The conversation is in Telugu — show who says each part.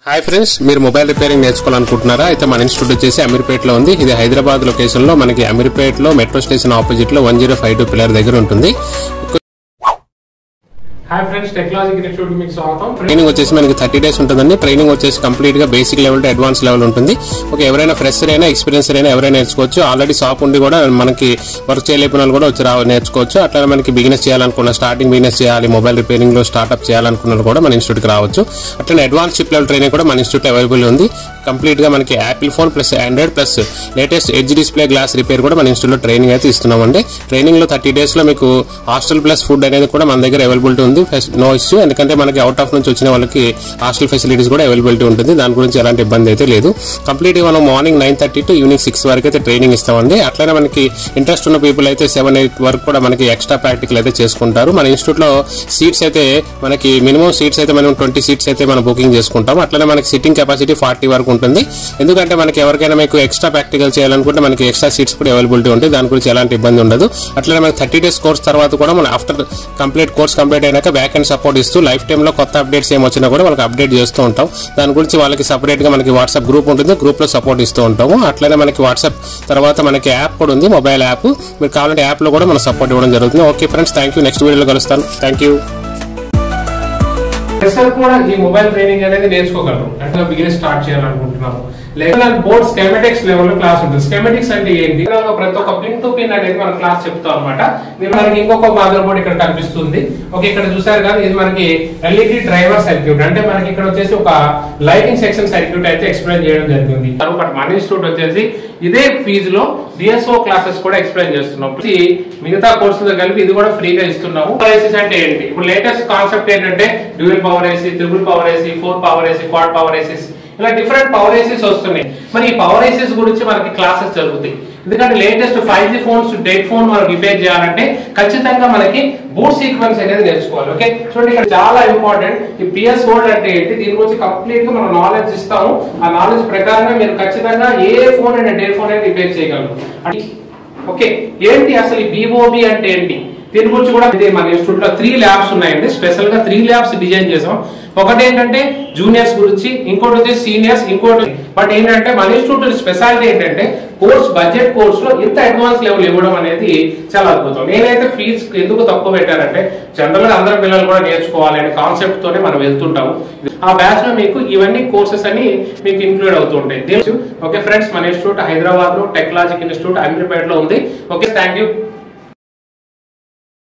Speaker 1: హాయ్ ఫ్రెండ్స్, మీరు మొబైల్ రిపేరింగ్ నేర్చుకోవాలనుకుంటున్నారా? అయితే మన ఇన్స్టిట్యూట్ వచ్చేసి అమీర్పేటలో ఉంది. ఇది హైదరాబాద్ లొకేషన్ లో మనకి అమీర్పేటలో మెట్రో స్టేషన్ ఆపోజిట్ లో 1052 పిల్లర్ దగ్గర ఉంటుంది.
Speaker 2: హాయ్ ఫ్రెండ్స్, టెక్నాలజీ ఇన్స్టిట్యూట్ మీకు స్వాగతం.
Speaker 1: ట్రైనింగ్ వచ్చేసి మనకి 30 days ఉంటుందండి. ట్రైనింగ్ వచ్చేసి కంప్లీట్ గా basic level to advance level ఉంటుంది. ఓకే, ఎవరైనా ఫ్రెషర్ అయినా ఎక్స్పీరియన్సర్ అయినా ఎవరైనా నేర్చుకోవచ్చు. ఆల్రెడీ షాప్ ఉండి కూడా మనకి వర్క్ చేయలేని వాళ్ళు కూడా వచ్చి నేర్చుకోవచ్చు. అట్లా మనకి బిజినెస్ చేయాలనుకున్న, స్టార్టింగ్ బిజినెస్ చేయాలి, మొబైల్ రిపేరింగ్ లో స్టార్ట్అప్ చేయాలనుకున్న కూడా మన ఇన్స్టిట్యూట్ కి రావచ్చు. అట్లనే అడ్వాన్స్ చిప్ లెవెల్ ట్రైనింగ్ కూడా మన ఇన్స్టిట్యూట్ అవైలబుల్ ఉంది. కంప్లీట్ గా మనకి Apple phone plus Android plus latest edge display glass repair కూడా మన ఇన్స్టిట్యూట్ లో ట్రైనింగ్ అయితే ఇస్తున్నామండి. ట్రైనింగ్ లో 30 days లో మీకు హాస్టల్ ప్లస్ ఫుడ్ అనేది కూడా మన దగ్గర అవైలబిలిటీ ఉంది. నో ఇష్యూ, ఎందుకంటే మనకి అవుట్ ఆఫ్ నుంచి వచ్చిన వాళ్ళకి హాస్టల్ ఫెసిలిటీస్ కూడా అవైలబిలిటీ ఉంటుంది. దాని గురించి ఎలాంటి ఇబ్బంది అయితే లేదు. కంప్లీట్ గా మనం మార్నింగ్ 9:30 to ఈవినింగ్ 6 వరకు అయితే ట్రైనింగ్ ఇస్తామండి. అట్లనే మనకి ఇంట్రెస్ట్ ఉన్న పీపుల్ అయితే 7-8 వరకు కూడా మనకి ఎక్స్ట్రా ప్రాక్టికల్ అయితే చేసుకుంటారు. మన ఇన్స్టిట్యూట్ లో సీట్స్ అయితే మనకి మినిమం సీట్స్ అయితే మనం 20 seats అయితే మనం బుకింగ్ చేసుకుంటాం. అట్లనే మనకి సిట్టింగ్ కెపాసిటీ 40 వరకు ఉంటుంది. ఎందుకంటే మనకి ఎవరికైనా మీకు ఎక్స్ట్రా ప్రాక్టికల్ చేయాలనుకుంటే మనకి ఎక్స్ట్రా సీట్స్ కూడా అవైలబిలిటీ ఉంటాయి. దాని గురించి ఎలాంటి ఇబ్బంది ఉండదు. అట్లనే మనకి 30 days కోర్స్ తర్వాత కూడా మనం ఆఫ్టర్ కోర్స్ కంప్లీట్ అయినాక బ్యాక్ అండ్ సపోర్ట్ ఇస్తూ లైఫ్ టైమ్ లో కొత్త అప్డేట్స్ ఏమొచ్చినా కూడా వాళ్ళకి అప్డేట్ చేస్తూ ఉంటాం. దాని గురించి వాళ్ళకి సపరేట్ గా మనకి వాట్సాప్ గ్రూప్ ఉంటుంది. గ్రూప్ లో సపోర్ట్ ఇస్తూ ఉంటాము. అట్లనే మనకి వాట్సాప్ తర్వాత మనకి యాప్ కూడా ఉంది, మొబైల్ యాప్. మీరు కావాలంటే యాప్ లో కూడా మనం సపోర్ట్ ఇవ్వడం జరుగుతుంది. Okay friends, thank you. Next వీడియోలో కలుస్తాను. Thank you.
Speaker 2: ఫ్రెషర్ కూడా ఈ మొబైల్ ట్రైనింగ్ అనేది నేర్చుకోగలరు. అంటే బిజినెస్ స్టార్ట్ చేయాలనుకుంటున్నాము, లేదా బోర్డ్ స్కెమెటిక్స్ లెవెల్ లో క్లాస్ ఉంటుంది. స్కెమెటిక్స్ అంటే ఏంటి, ప్రతి ఒక్క పిన్ టు పిన్ అనేది మన క్లాస్ చెప్తాం అనమాట. మనకి ఇంకొక మదర్ బోర్డ్ ఇక్కడ కనిపిస్తుంది. ఓకే, ఇక్కడ చూసారు కదా, ఇది మనకి ఎల్ఈడి డ్రైవర్ సర్క్యూట్. అంటే మనకి ఇక్కడ వచ్చేసి ఒక లైటింగ్ సెక్షన్ సర్క్యూట్ అయితే ఎక్స్ప్లెయిన్ చేయడం జరిగింది. మన ఇన్స్టిట్యూట్ వచ్చేసి ఇదే ఫీజులో డిఎస్ఓ క్లాసెస్ కూడా ఎక్స్ప్లెయిన్ చేస్తున్నాం. మిగతా కోర్సులతో కలిపి ఇది కూడా ఫ్రీగా ఇస్తున్నాము. పవర్ ఏసీస్ అంటే ఏంటి, ఇప్పుడు లేటెస్ట్ కాన్సెప్ట్ ఏంటంటే dual power AC, triple power AC, 4 power AC, quad power ACs, ఇలా డిఫరెంట్ పవర్ ఏసీస్ వస్తున్నాయి. మరి ఈ పవర్ ఏసీస్ గురించి మనకి క్లాసెస్ జరుగుతాయి. ఎందుకంటే latest 5G phones, dead phone మనం రిపేర్ చేయాలంటే ఖచ్చితంగా మనకి బూట్ సీక్వెన్స్ అనేది నేర్చుకోవాలి. ఓకే, చూడండి ఇక్కడ చాలా ఇంపార్టెంట్. ఈ పిఎస్ హోల్డ్ అంటే ఏంటి, దీని గురించి కంప్లీట్ గా మనం నాలెడ్జ్ ఇస్తాము. ఆ నాలెడ్జ్ ప్రకారంగా మీరు ఖచ్చితంగా ఏ ఫోన్ అయినా డెడ్ ఫోన్ అయినా రిపేర్ చేయగలరు. ఓకే, ఏంటి అసలు ఈ BOB అంటే ఏంటి, దీని గురించి కూడా మన ఇన్స్టిట్యూట్ లో 3 labs ఉన్నాయండి. స్పెషల్ గా 3 labs డిజైన్ చేసాం. ఒకటి ఏంటంటే జూనియర్స్ గురించి, ఇంకోటి వచ్చేసి సీనియర్స్, ఇంకోటి బట్ ఏంటంటే మన ఇన్స్టిట్యూట్ స్పెషాలిటీ ఏంటంటే కోర్స్ బడ్జెట్ కోర్స్ లో ఇంత అడ్వాన్స్ లెవెల్ ఇవ్వడం అనేది చాలా అద్భుతం. నేనైతే ఫీజు ఎందుకు తక్కువ పెట్టారంటే జనరల్ గా అందరు పిల్లలు కూడా నేర్చుకోవాలి అనే కాన్సెప్ట్ తోనే మనం వెళ్తుంటాము. ఆ బ్యాచ్ లో మీకు ఇవన్నీ కోర్సెస్ అని మీకు ఇంక్లూడ్ అవుతుంటాయి. ఓకే ఫ్రెండ్స్, మన ఇన్స్టిట్యూట్ హైదరాబాద్ లో టెక్నాలజీ ఇన్స్టిట్యూట్ అమీర్పేటలో ఉంది. Okay, thank you.